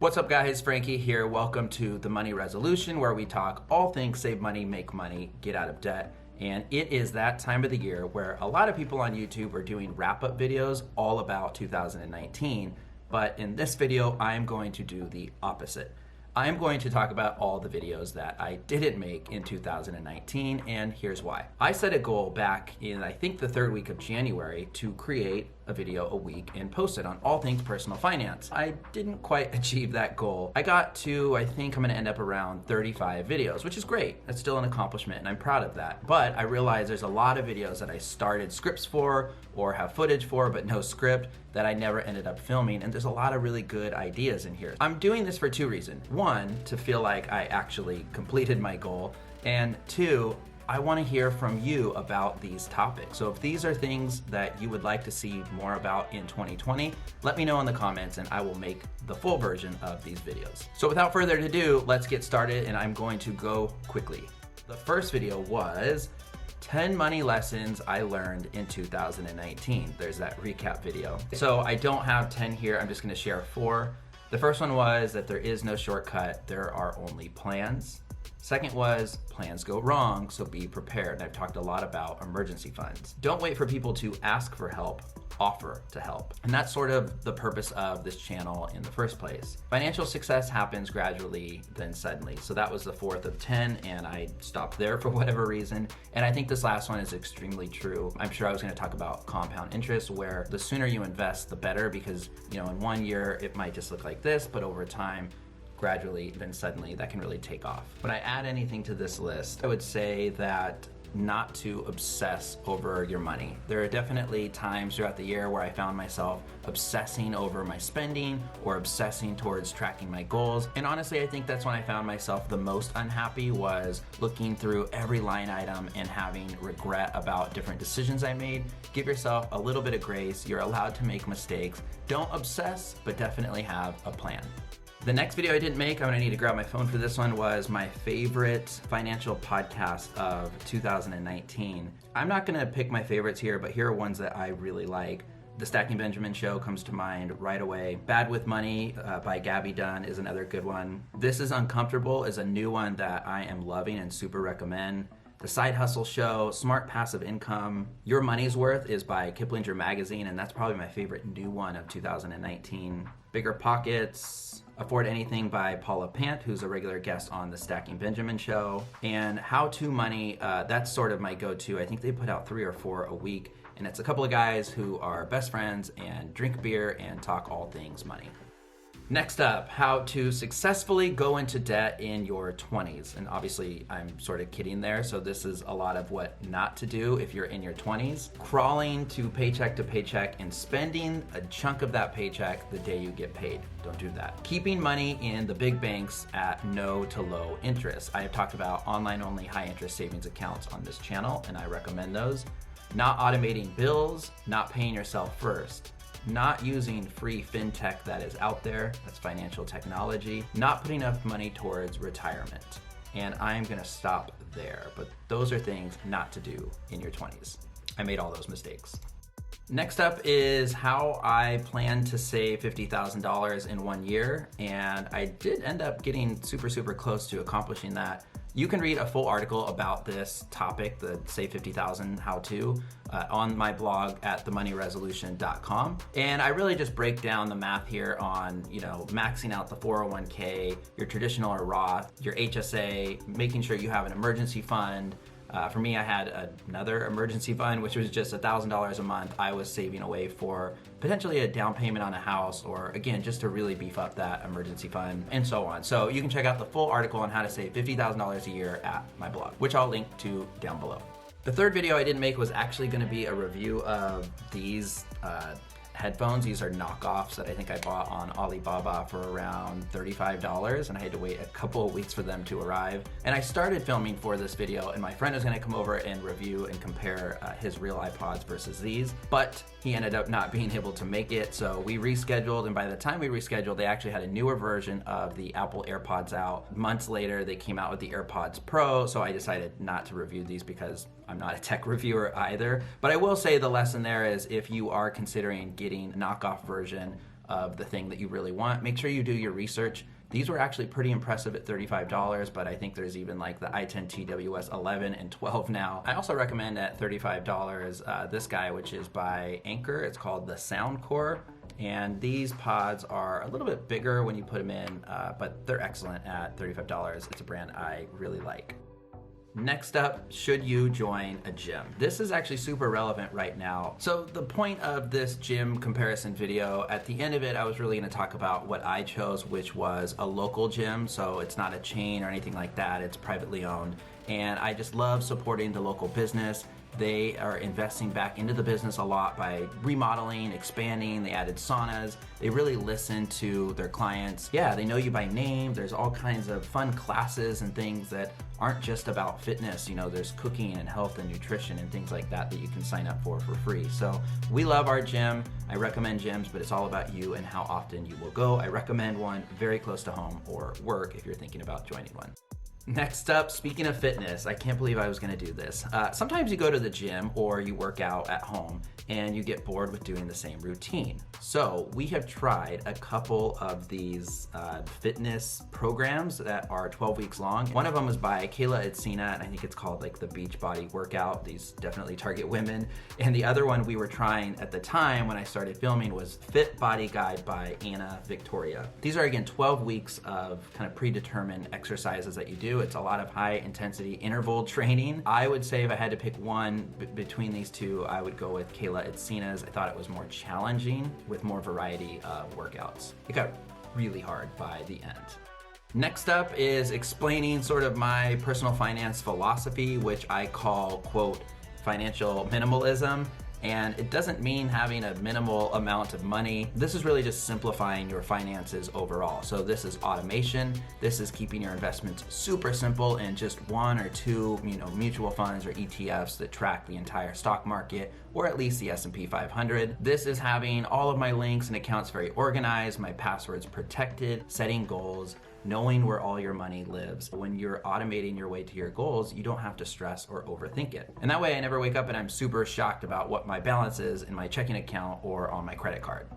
What's up guys, Frankie here. Welcome to The Money Resolution, where we talk all things save money, make money, get out of debt. And it is that time of the year where a lot of people on YouTube are doing wrap-up videos all about 2019. But in this video, I'm going to do the opposite. I'm going to talk about all the videos that I didn't make in 2019, and here's why. I set a goal back in, I think, the third week of January to create a video a week and post it on all things personal finance. I didn't quite achieve that goal. I got to, I think I'm gonna end up around 35 videos, which is great. That's still an accomplishment and I'm proud of that. But I realized there's a lot of videos that I started scripts for or have footage for, but no script, that I never ended up filming, and there's a lot of really good ideas in here. I'm doing this for two reasons. One, to feel like I actually completed my goal, and two, I want to hear from you about these topics. So if these are things that you would like to see more about in 2020, let me know in the comments and I will make the full version of these videos. So without further ado, let's get started, and I'm going to go quickly. The first video was 10 money lessons I learned in 2019. There's that recap video. So I don't have 10 here, I'm just gonna share 4. The first one was that there is no shortcut, there are only plans. Second was, plans go wrong, so be prepared. And I've talked a lot about emergency funds. Don't wait for people to ask for help, offer to help. And that's sort of the purpose of this channel in the first place. Financial success happens gradually, then suddenly. So that was the 4th of 10, and I stopped there for whatever reason. And I think this last one is extremely true. I'm sure I was gonna talk about compound interest, where the sooner you invest, the better, because in 1 year, it might just look like this, but over time, gradually, then suddenly, that can really take off. When I add anything to this list, I would say that not to obsess over your money. There are definitely times throughout the year where I found myself obsessing over my spending or obsessing towards tracking my goals. And honestly, I think that's when I found myself the most unhappy, was looking through every line item and having regret about different decisions I made. Give yourself a little bit of grace. You're allowed to make mistakes. Don't obsess, but definitely have a plan. The next video I didn't make, I'm gonna need to grab my phone for this one, was my favorite financial podcast of 2019. I'm not gonna pick my favorites here, but here are ones that I really like. The Stacking Benjamin Show comes to mind right away. Bad with Money by Gabby Dunn is another good one. This is Uncomfortable is a new one that I am loving and super recommend. The Side Hustle Show, Smart Passive Income, Your Money's Worth is by Kiplinger Magazine, and that's probably my favorite new one of 2019. Bigger Pockets, Afford Anything by Paula Pant, who's a regular guest on the Stacking Benjamin Show. And How to Money, that's sort of my go-to. I think they put out 3 or 4 a week, and it's a couple of guys who are best friends and drink beer and talk all things money. Next up, how to successfully go into debt in your 20s. And obviously I'm sort of kidding there, so this is a lot of what not to do if you're in your 20s. Crawling to paycheck and spending a chunk of that paycheck the day you get paid. Don't do that. Keeping money in the big banks at no to low interest. I have talked about online only high interest savings accounts on this channel, and I recommend those. Not automating bills, not paying yourself first. Not using free fintech that is out there, that's financial technology, not putting enough money towards retirement. And I'm gonna stop there, but those are things not to do in your 20s. I made all those mistakes. Next up is how I plan to save $50,000 in 1 year, and I did end up getting super close to accomplishing that. You can read a full article about this topic, the Save 50,000 how-to, on my blog at themoneyresolution.com. And I really just break down the math here on, maxing out the 401k, your traditional or Roth, your HSA, making sure you have an emergency fund. For me, I had another emergency fund, which was just $1,000 a month I was saving away for potentially a down payment on a house, or again, just to really beef up that emergency fund, and so on. So you can check out the full article on how to save $50,000 a year at my blog, which I'll link to down below. The third video I didn't make was actually gonna be a review of these headphones. These are knockoffs that I think I bought on Alibaba for around $35, and I had to wait a couple of weeks for them to arrive. And I started filming for this video, and my friend was gonna come over and review and compare his real iPods versus these, but he ended up not being able to make it, so we rescheduled, and by the time we rescheduled, they actually had a newer version of the Apple AirPods out. Months later, they came out with the AirPods Pro, so I decided not to review these because I'm not a tech reviewer either. But I will say the lesson there is, if you are considering getting a knockoff version of the thing that you really want. Make sure you do your research. These were actually pretty impressive at $35, but I think there's even like the i10 TWS 11 and 12 now. I also recommend at $35 this guy, which is by Anchor. It's called the Soundcore. And these pods are a little bit bigger when you put them in, but they're excellent at $35. It's a brand I really like. Next up, should you join a gym? This is actually super relevant right now. So the point of this gym comparison video, at the end of it, I was really gonna talk about what I chose, which was a local gym. So it's not a chain or anything like that, it's privately owned. And I just love supporting the local business. They are investing back into the business a lot by remodeling, expanding. They added saunas. They really listen to their clients. Yeah, they know you by name. There's all kinds of fun classes and things that aren't just about fitness. You know, there's cooking and health and nutrition and things like that that you can sign up for free. So we love our gym. I recommend gyms, but it's all about you and how often you will go. I recommend one very close to home or work if you're thinking about joining one. Next up, speaking of fitness, I can't believe I was gonna do this. Sometimes you go to the gym or you work out at home and you get bored with doing the same routine. So we have tried a couple of these fitness programs that are 12 weeks long. One of them was by Kayla Itsina, and I think it's called like the Beachbody Workout. These definitely target women. And the other one we were trying at the time when I started filming was Fit Body Guide by Anna Victoria. These are again 12 weeks of kind of predetermined exercises that you do. It's a lot of high intensity interval training. I would say if I had to pick one between these two, I would go with Kayla Itsina's. I thought it was more challenging with more variety of workouts. It got really hard by the end. Next up is explaining sort of my personal finance philosophy, which I call, quote, financial minimalism. And it doesn't mean having a minimal amount of money. This is really just simplifying your finances overall. So this is automation. This is keeping your investments super simple in just one or two, mutual funds or ETFs that track the entire stock market, or at least the S&P 500. This is having all of my links and accounts very organized, my passwords protected, setting goals, knowing where all your money lives. When you're automating your way to your goals, you don't have to stress or overthink it. And that way I never wake up and I'm super shocked about what my balance is in my checking account or on my credit card.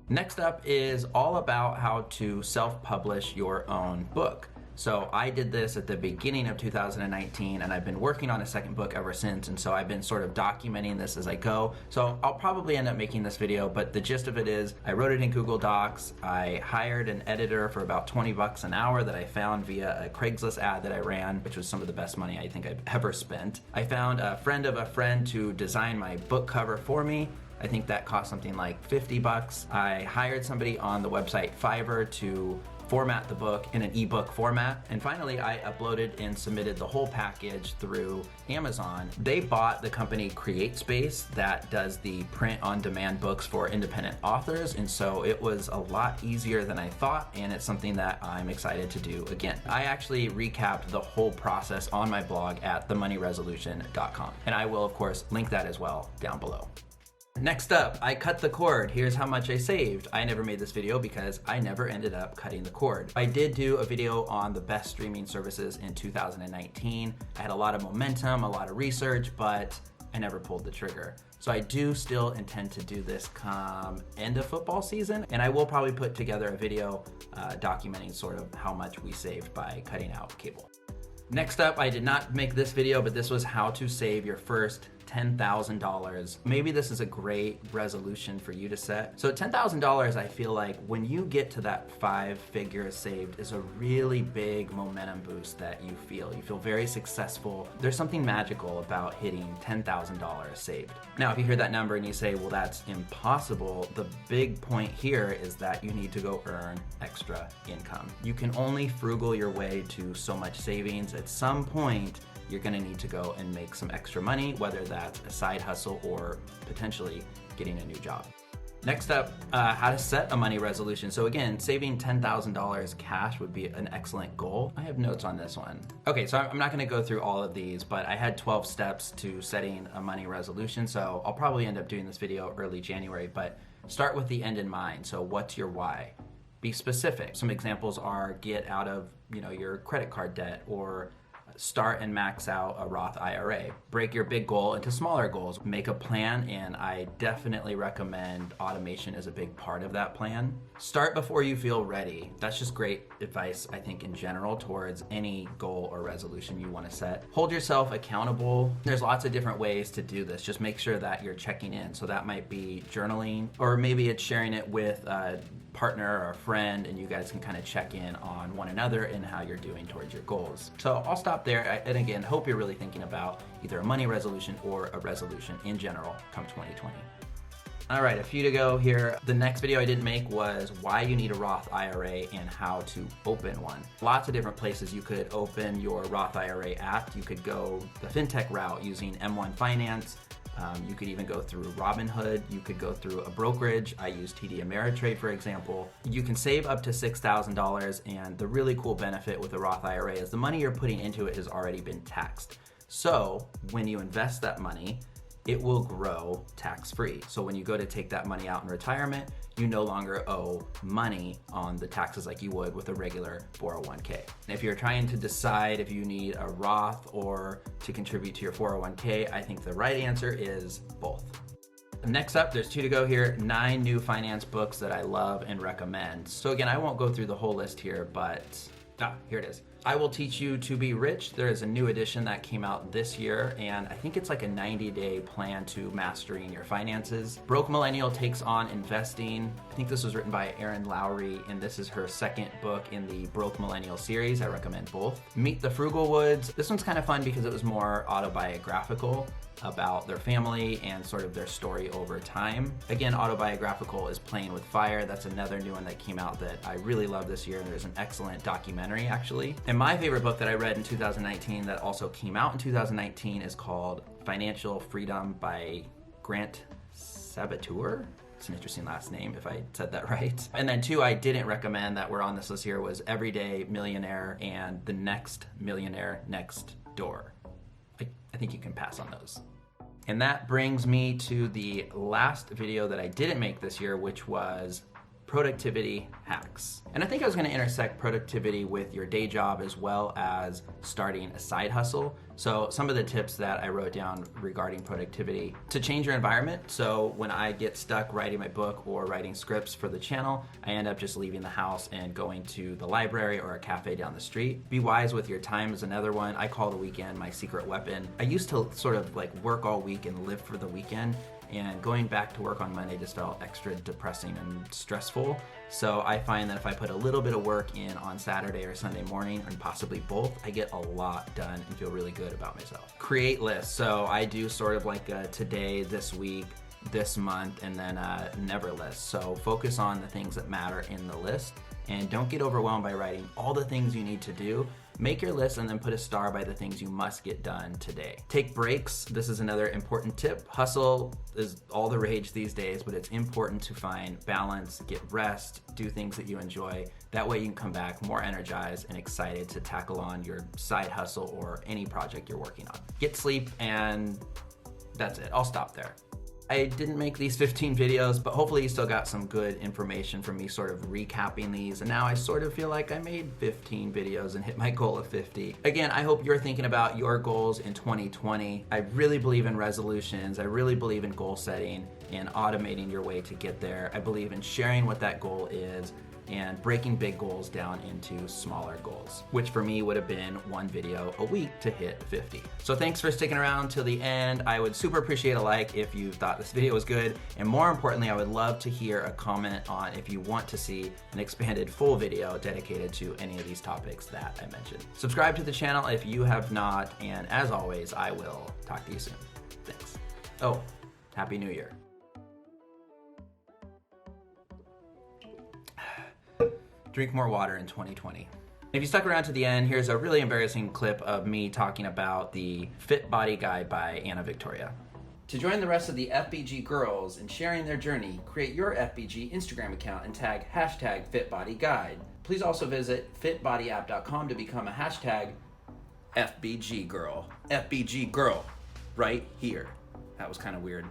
Next up is all about how to self-publish your own book. So I did this at the beginning of 2019 and I've been working on a second book ever since, and so I've been sort of documenting this as I go. So I'll probably end up making this video, but the gist of it is I wrote it in Google Docs. I hired an editor for about 20 bucks an hour that I found via a Craigslist ad that I ran, which was some of the best money I think I've ever spent. I found a friend of a friend to design my book cover for me. I think that cost something like 50 bucks. I hired somebody on the website Fiverr to format the book in an ebook format. And finally, I uploaded and submitted the whole package through Amazon. They bought the company CreateSpace that does the print-on-demand books for independent authors. And so it was a lot easier than I thought, and it's something that I'm excited to do again. I actually recapped the whole process on my blog at themoneyresolution.com. And I will, of course, link that as well down below. Next up, I cut the cord. Here's how much I saved. I never made this video because I never ended up cutting the cord. I did do a video on the best streaming services in 2019. I had a lot of momentum, a lot of research, but I never pulled the trigger. So I do still intend to do this come end of football season, and I will probably put together a video documenting sort of how much we saved by cutting out cable. Next up, I did not make this video, but this was how to save your first $10,000. Maybe this is a great resolution for you to set. So $10,000, I feel like when you get to that 5 figures saved is a really big momentum boost that you feel. You feel very successful. There's something magical about hitting $10,000 saved. Now, if you hear that number and you say, well, that's impossible, the big point here is that you need to go earn extra income. You can only frugal your way to so much savings. At some point, you're gonna need to go and make some extra money, whether that's a side hustle or potentially getting a new job. Next up, how to set a money resolution. So again, saving $10,000 cash would be an excellent goal. I have notes on this one. Okay, so I'm not gonna go through all of these, but I had 12 steps to setting a money resolution. So I'll probably end up doing this video early January, but start with the end in mind. So what's your why? Be specific. Some examples are get out of your credit card debt, or start and max out a Roth IRA. Break your big goal into smaller goals. Make a plan, and I definitely recommend automation as a big part of that plan. Start before you feel ready. That's just great advice, I think, in general towards any goal or resolution you want to set. Hold yourself accountable. There's lots of different ways to do this. Just make sure that you're checking in. So that might be journaling, or maybe it's sharing it with a partner or a friend, and you guys can kind of check in on one another and how you're doing towards your goals. So I'll stop there. And again, hope you're really thinking about either a money resolution or a resolution in general come 2020. All right, a few to go here. The next video I didn't make was why you need a Roth IRA and how to open one. Lots of different places you could open your Roth IRA at. You could go the fintech route using M1 Finance. You could even go through Robinhood. You could go through a brokerage. I use TD Ameritrade, for example. You can save up to $6,000, and the really cool benefit with a Roth IRA is the money you're putting into it has already been taxed. So when you invest that money, it will grow tax-free. So when you go to take that money out in retirement, you no longer owe money on the taxes like you would with a regular 401k. And if you're trying to decide if you need a Roth or to contribute to your 401k, I think the right answer is both. Next up, there's 2 to go here, 9 new finance books that I love and recommend. So again, I won't go through the whole list here, but here it is. I Will Teach You to Be Rich. There is a new edition that came out this year, and I think it's like a 90-day plan to mastering your finances. Broke Millennial Takes on Investing. I think this was written by Erin Lowry, and this is her second book in the Broke Millennial series. I recommend both. Meet the Frugal Woods. This one's kind of fun because it was more autobiographical about their family and sort of their story over time. Again, autobiographical is Playing with Fire. That's another new one that came out that I really love this year, and there's an excellent documentary actually. And my favorite book that I read in 2019 that also came out in 2019 is called Financial Freedom by Grant Sabateur. It's an interesting last name if I said that right. And then 2 I didn't recommend that were on this list here was Everyday Millionaire and The Next Millionaire Next Door. I think you can pass on those. And that brings me to the last video that I didn't make this year, which was productivity hacks. And I think I was going to intersect productivity with your day job as well as starting a side hustle. So some of the tips that I wrote down regarding productivity: to change your environment. So when I get stuck writing my book or writing scripts for the channel, I end up just leaving the house and going to the library or a cafe down the street. Be wise with your time is another one. I call the weekend my secret weapon. I used to sort of like work all week and live for the weekend, and going back to work on Monday just felt extra depressing and stressful. So I find that if I put a little bit of work in on Saturday or Sunday morning, and possibly both, I get a lot done and feel really good about myself. Create lists. So I do sort of like a today, this week, this month, and then a never list. So focus on the things that matter in the list, and don't get overwhelmed by writing all the things you need to do. Make your list and then put a star by the things you must get done today. Take breaks. This is another important tip. Hustle is all the rage these days, but it's important to find balance, get rest, do things that you enjoy. That way you can come back more energized and excited to tackle on your side hustle or any project you're working on. Get sleep, and that's it. I'll stop there. I didn't make these 15 videos, but hopefully you still got some good information from me sort of recapping these. And now I sort of feel like I made 15 videos and hit my goal of 50. Again, I hope you're thinking about your goals in 2020. I really believe in resolutions. I really believe in goal setting and automating your way to get there. I believe in sharing what that goal is and breaking big goals down into smaller goals, which for me would have been 1 video a week to hit 50. So thanks for sticking around till the end. I would super appreciate a like if you thought this video was good. And more importantly, I would love to hear a comment on if you want to see an expanded full video dedicated to any of these topics that I mentioned. Subscribe to the channel if you have not. And as always, I will talk to you soon. Thanks. Oh, Happy New Year. Drink more water in 2020. If you stuck around to the end, here's a really embarrassing clip of me talking about the Fit Body Guide by Anna Victoria. To join the rest of the FBG girls in sharing their journey, create your FBG Instagram account and tag #FitBodyGuide. Please also visit fitbodyapp.com to become a #FBG girl. FBG girl, right here. That was kind of weird.